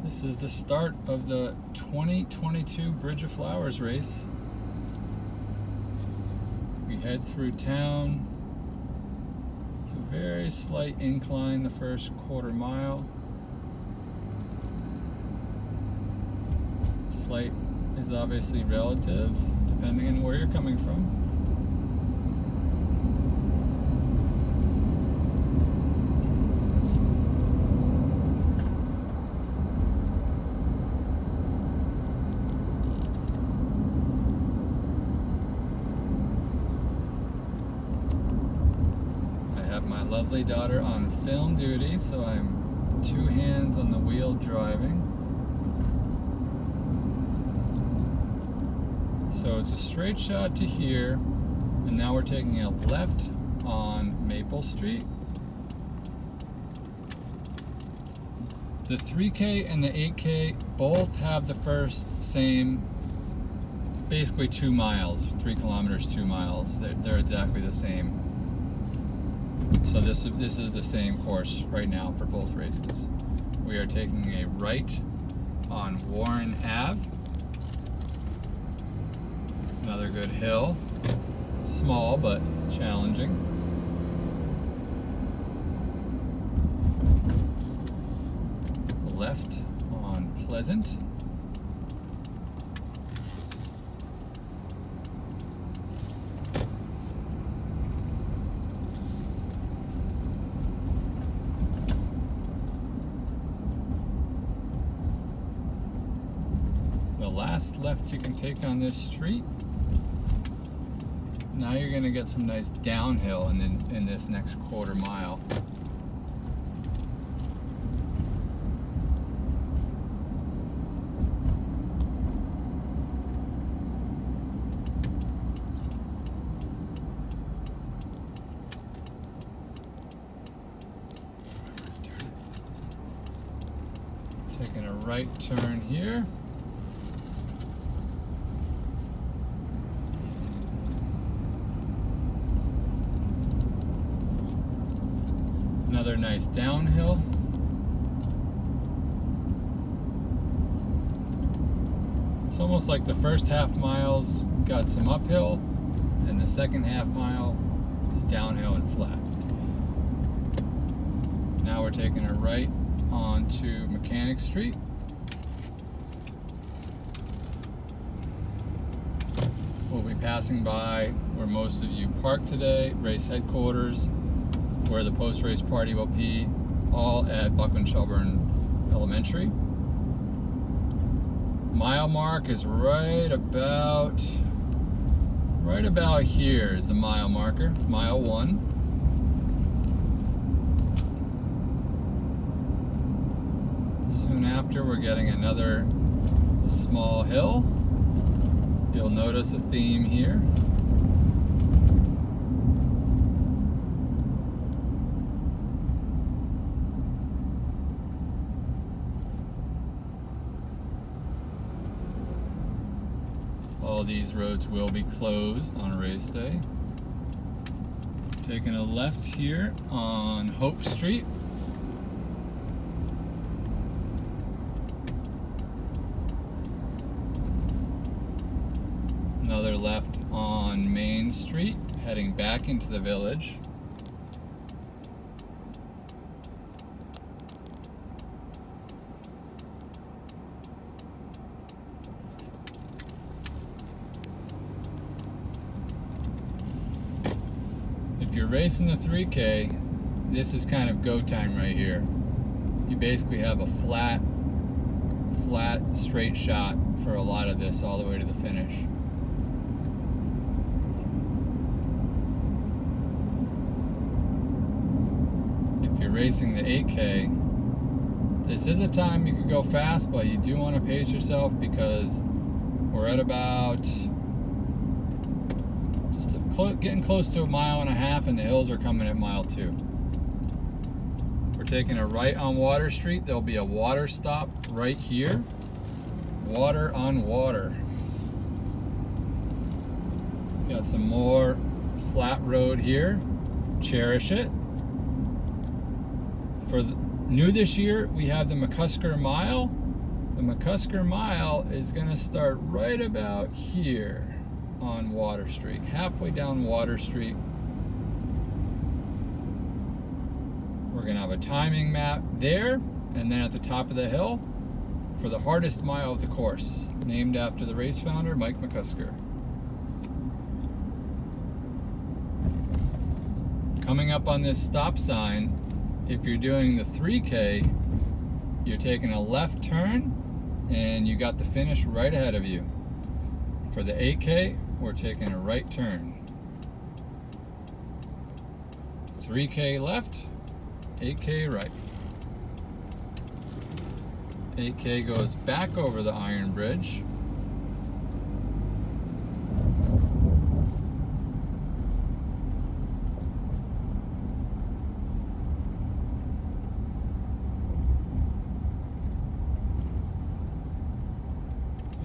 This is the start of the 2022 Bridge of Flowers race. We head through town. It's a very slight incline the first quarter mile. Slight is obviously relative, depending on where you're coming from. My lovely daughter on film duty, so I'm two hands on the wheel driving. So it's a straight shot to here, and now we're taking a left on Maple Street. The 3K and the 8K both have the first same, basically 2 miles, 3 kilometers, 2 miles. They're exactly the same. So this is the same course right now for both races. We are taking a right on Warren Ave. Another good hill. Small but challenging. Left on Pleasant. The last left you can take on this street. Now you're going to get some nice downhill in this next quarter mile. Taking a right turn here. Another nice downhill. It's almost like the first half mile's got some uphill, and the second half mile is downhill and flat. Now we're taking a right onto Mechanic Street. We'll be passing by where most of you parked today, race headquarters, where the post-race party will be, all at Buckland-Shelburne Elementary. Mile mark is right about here is the mile marker, mile 1. Soon after, we're getting another small hill. You'll notice a theme here. All these roads will be closed on race day. Taking a left here on Hope Street. Another left on Main Street, heading back into the village. If you're racing the 3K, this is kind of go time right here. You basically have a flat straight shot for a lot of this all the way to the finish. If you're racing the 8K, this is a time you could go fast, but you do want to pace yourself because we're at about getting close to 1.5 miles, and the hills are coming at mile 2. We're taking a right on Water Street. There'll be a water stop right here. Water on water. Got some more flat road here. Cherish it. For new this year, we have the McCusker Mile The McCusker Mile is going to start right about here on Water Street, halfway down Water Street. We're going to have a timing map there, and then at the top of the hill for the hardest mile of the course, named after the race founder, Mike McCusker. Coming up on this stop sign, if you're doing the 3K, you're taking a left turn and you got the finish right ahead of you. For the 8K, we're taking a right turn. 3K left, 8K right. 8K goes back over the Iron Bridge.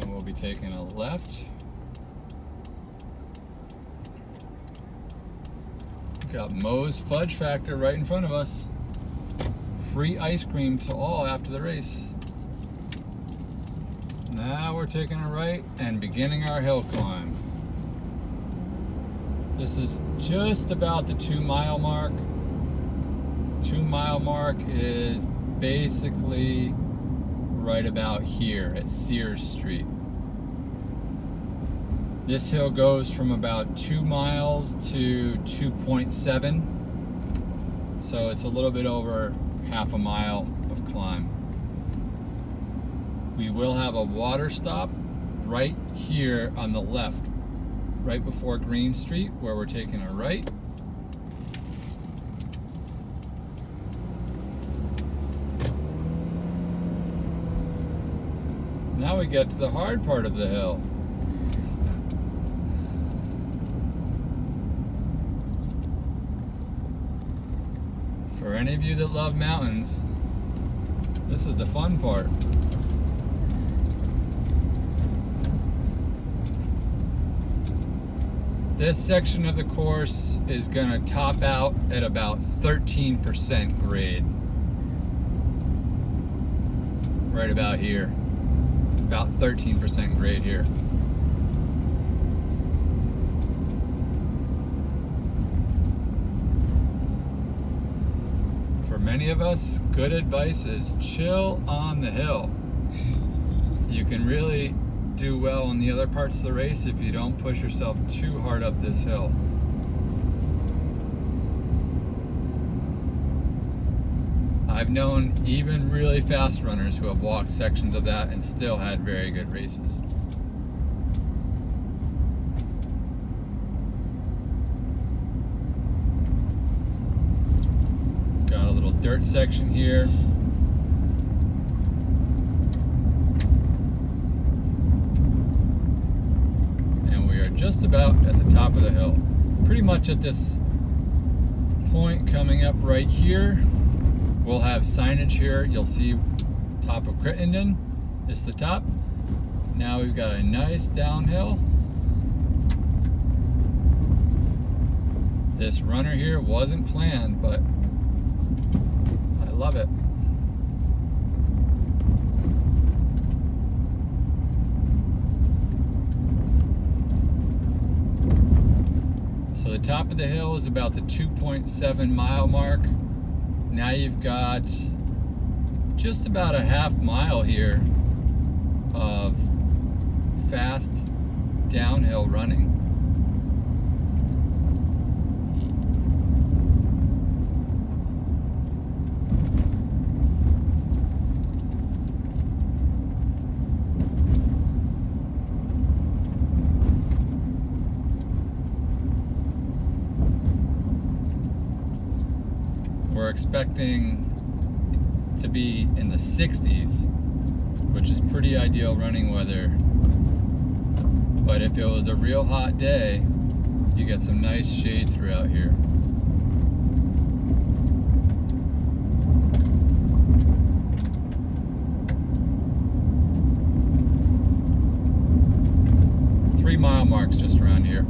And we'll be taking a left. Got Moe's Fudge Factor right in front of us. Free ice cream to all after the race. Now we're taking a right and beginning our hill climb. This is just about the 2 mile mark. 2 mile mark is basically right about here at Sears Street. This hill goes from about 2 miles to 2.7, so it's a little bit over half a mile of climb. We will have a water stop right here on the left, right before Green Street, where we're taking a right. Now we get to the hard part of the hill. For any of you that love mountains, this is the fun part. This section of the course is going to top out at about 13% grade. Right about here. About 13% grade here. For many of us, good advice is chill on the hill. You can really do well in the other parts of the race if you don't push yourself too hard up this hill. I've known even really fast runners who have walked sections of that and still had very good races. Got a little dirt section here. And we are just about at the top of the hill. Pretty much at this point coming up right here. We'll have signage here. You'll see top of Crittenden. It's the top. Now we've got a nice downhill. This runner here wasn't planned, but I love it. So the top of the hill is about the 2.7 mile mark. Now you've got just about a half mile here of fast downhill running. We're expecting to be in the 60s, which is pretty ideal running weather. But if it was a real hot day, you get some nice shade throughout here. Three mile marks just around here.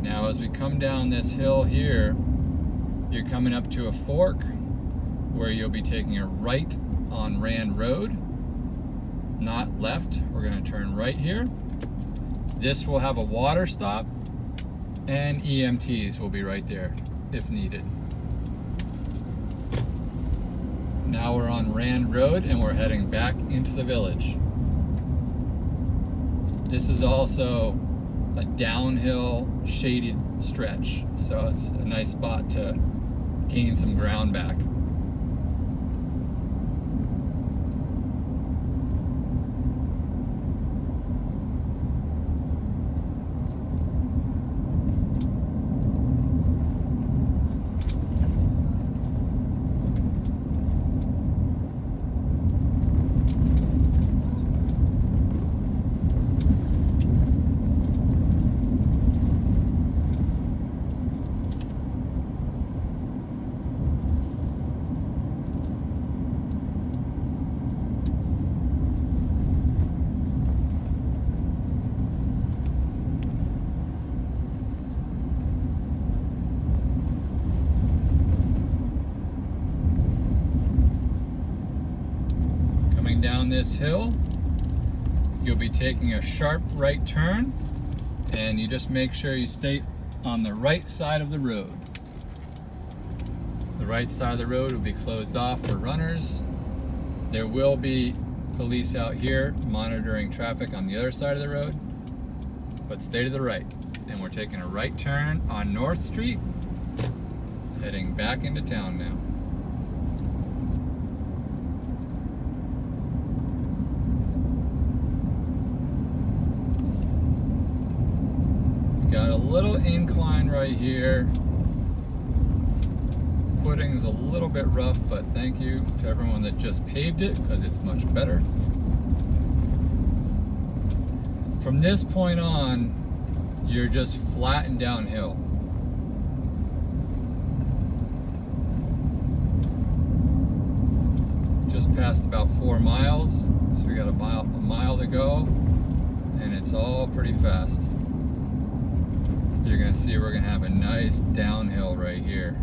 Now as we come down this hill here, you're coming up to a fork where you'll be taking a right on Rand Road, not left. We're going to turn right here. This will have a water stop, and EMTs will be right there if needed. Now we're on Rand Road and we're heading back into the village. This is also a downhill shaded stretch, so it's a nice spot to gain some ground back. Down this hill, you'll be taking a sharp right turn, and you just make sure you stay on the right side of the road. The right side of the road will be closed off for runners. There will be police out here monitoring traffic on the other side of the road, but stay to the right. And we're taking a right turn on North Street, heading back into town now. Got a little incline right here. Footing is a little bit rough, but thank you to everyone that just paved it because it's much better. From this point on, you're just flat and downhill. Just passed about 4 miles, so we got a mile to go, and it's all pretty fast. You're gonna see we're gonna have a nice downhill right here.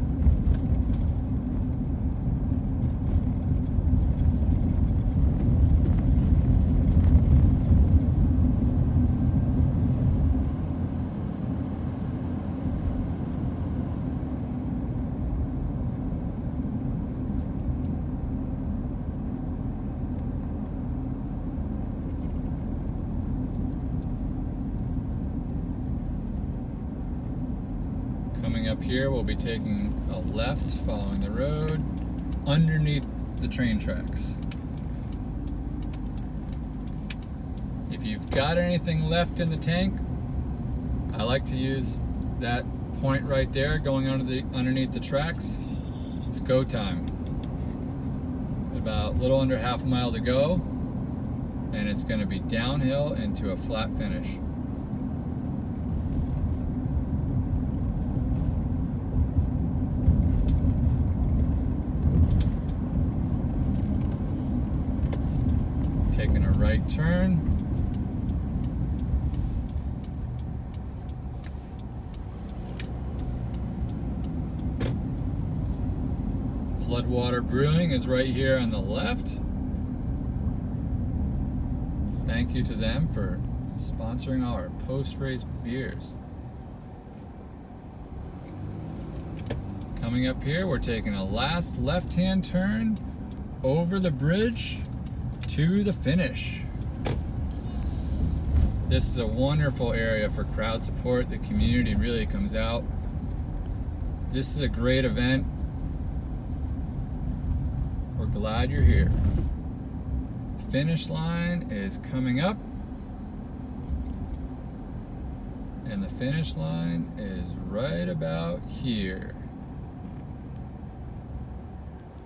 Coming up here, we'll be taking a left following the road underneath the train tracks. If you've got anything left in the tank, I like to use that point right there going underneath the tracks. It's go time. About a little under half a mile to go, and it's going to be downhill into a flat finish. Taking a right turn. Floodwater Brewing is right here on the left. Thank you to them for sponsoring our post-race beers. Coming up here, we're taking a last left-hand turn over the bridge to the finish. This is a wonderful area for crowd support. The community really comes out. This is a great event. We're glad you're here. Finish line is coming up, and the finish line is right about here.